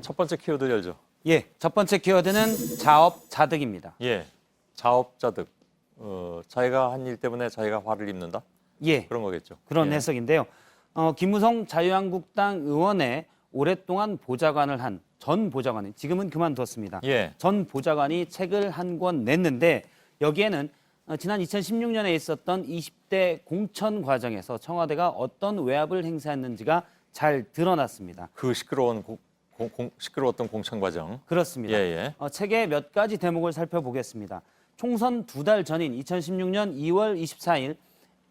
첫 번째 키워드 열죠. 예, 첫 번째 키워드는 자업자득입니다. 예, 자업자득. 자기가 한 일 때문에 자기가 화를 입는다? 예, 그런 거겠죠. 그런 예. 해석인데요. 김무성 자유한국당 의원의 오랫동안 보좌관을 한 전 보좌관이 지금은 그만뒀습니다. 예. 전 보좌관이 책을 한 권 냈는데 여기에는 지난 2016년에 있었던 20대 공천 과정에서 청와대가 어떤 외압을 행사했는지가 잘 드러났습니다. 그 시끄러웠던 공천 과정. 그렇습니다. 예. 책의 몇 가지 대목을 살펴보겠습니다. 총선 2달 전인 2016년 2월 24일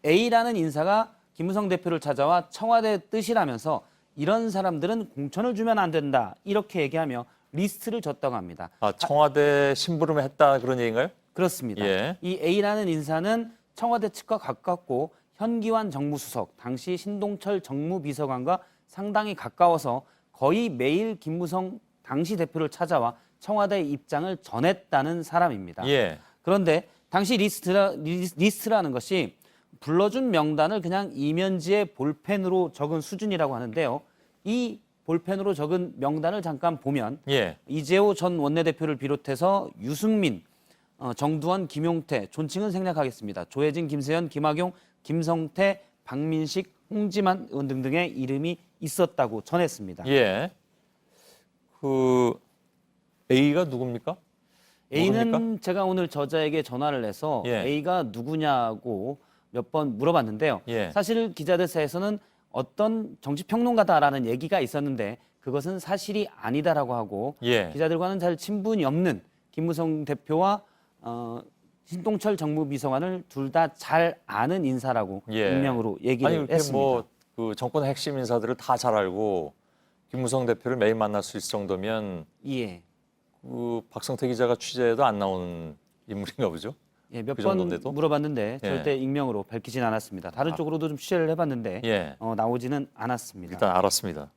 A라는 인사가 김무성 대표를 찾아와 청와대 뜻이라면서 이런 사람들은 공천을 주면 안 된다 이렇게 얘기하며 리스트를 줬다고 합니다. 아, 청와대 심부름을 했다 그런 얘기인가요? 그렇습니다. 예. 이 A라는 인사는 청와대 측과 가깝고 현기환 정무수석, 당시 신동철 정무비서관과 상당히 가까워서 거의 매일 김무성 당시 대표를 찾아와 청와대의 입장을 전했다는 사람입니다. 예. 그런데 당시 리스트라는 것이 불러준 명단을 그냥 이면지에 볼펜으로 적은 수준이라고 하는데요. 이 볼펜으로 적은 명단을 잠깐 보면 예. 이재호 전 원내대표를 비롯해서 유승민, 정두원, 김용태, 존칭은 생략하겠습니다. 조혜진, 김세현, 김학용, 김성태, 박민식, 홍지만 의원 등등의 이름이 있었다고 전했습니다. 예. 그 A가 누굽니까? A는 모릅니까? 제가 오늘 저자에게 전화를 해서 예. A가 누구냐고 몇 번 물어봤는데요. 예. 사실 기자들 사이에서는 어떤 정치평론가다라는 얘기가 있었는데 그것은 사실이 아니다라고 하고 예. 기자들과는 잘 친분이 없는 김무성 대표와 신동철 정무비서관을 둘 다 잘 아는 인사라고 예. 익명으로 얘기를 아니 이렇게 했습니다. 그 정권의 핵심 인사들을 다 잘 알고 김무성 대표를 매일 만날 수 있을 정도면 예. 그 박성태 기자가 취재해도 안 나오는 인물인가 보죠? 예, 몇 그 번 정도인데도? 물어봤는데 예. 절대 익명으로 밝히진 않았습니다. 다른 쪽으로도 좀 취재를 해봤는데 예. 나오지는 않았습니다. 일단 알았습니다.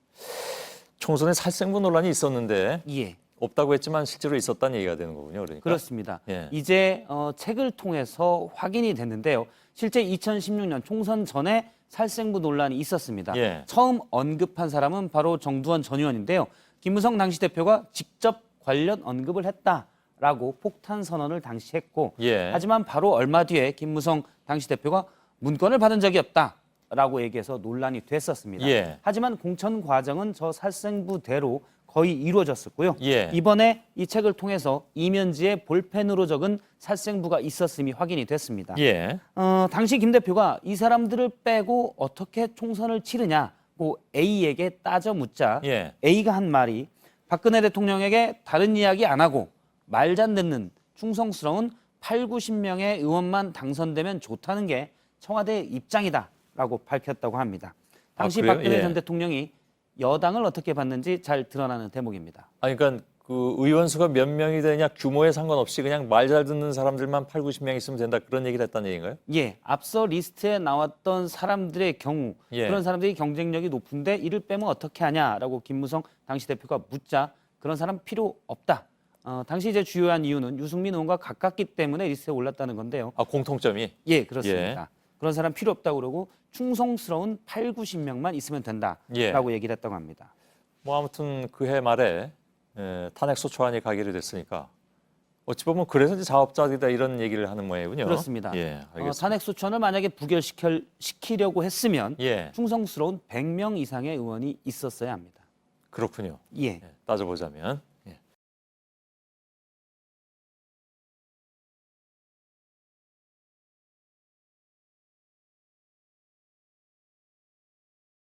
총선에 살생부 논란이 있었는데 예, 없다고 했지만 실제로 있었다는 얘기가 되는 거군요. 그러니까. 그렇습니다. 예. 이제 책을 통해서 확인이 됐는데요. 실제 2016년 총선 전에 살생부 논란이 있었습니다. 예. 처음 언급한 사람은 바로 정두원 전 의원인데요. 김무성 당시 대표가 직접 관련 언급을 했다라고 폭탄 선언을 당시 했고 예. 하지만 바로 얼마 뒤에 김무성 당시 대표가 문건을 받은 적이 없다라고 얘기해서 논란이 됐었습니다. 예. 하지만 공천 과정은 저 살생부대로 거의 이루어졌었고요. 예. 이번에 이 책을 통해서 이면지에 볼펜으로 적은 살생부가 있었음이 확인이 됐습니다. 예. 당시 김 대표가 이 사람들을 빼고 어떻게 총선을 치르냐고 A에게 따져 묻자 예. A가 한 말이 박근혜 대통령에게 다른 이야기 안 하고 말 잘 듣는 충성스러운 8, 90명의 의원만 당선되면 좋다는 게 청와대의 입장이다라고 밝혔다고 합니다. 당시 그래요? 박근혜 예. 전 대통령이 여당을 어떻게 봤는지 잘 드러나는 대목입니다. 아니 그러니까 그 의원 수가 몇 명이 되냐 규모에 상관없이 그냥 말 잘 듣는 사람들만 8, 90명 있으면 된다 그런 얘기를 했다는 얘기인가요? 예, 앞서 리스트에 나왔던 사람들의 경우 예. 그런 사람들이 경쟁력이 높은데 이를 빼면 어떻게 하냐라고 김무성 당시 대표가 묻자 그런 사람 필요 없다. 당시 이제 주요한 이유는 유승민 의원과 가깝기 때문에 리스트에 올랐다는 건데요. 아 공통점이? 예, 그렇습니다. 그런 사람 필요 없다고 그러고 충성스러운 8, 90명만 있으면 된다라고 얘기를 했다고 합니다. 뭐 아무튼 그해 말에 탄핵 소추안이 가결이 됐으니까 어찌 보면 그래서 이제 자업자득이다 이런 얘기를 하는 모양이군요. 그렇습니다. 예, 알겠습니다. 탄핵 소추안을 만약에 부결시키려고 했으면 예, 충성스러운 100명 이상의 의원이 있었어야 합니다. 그렇군요. 예. 예, 따져보자면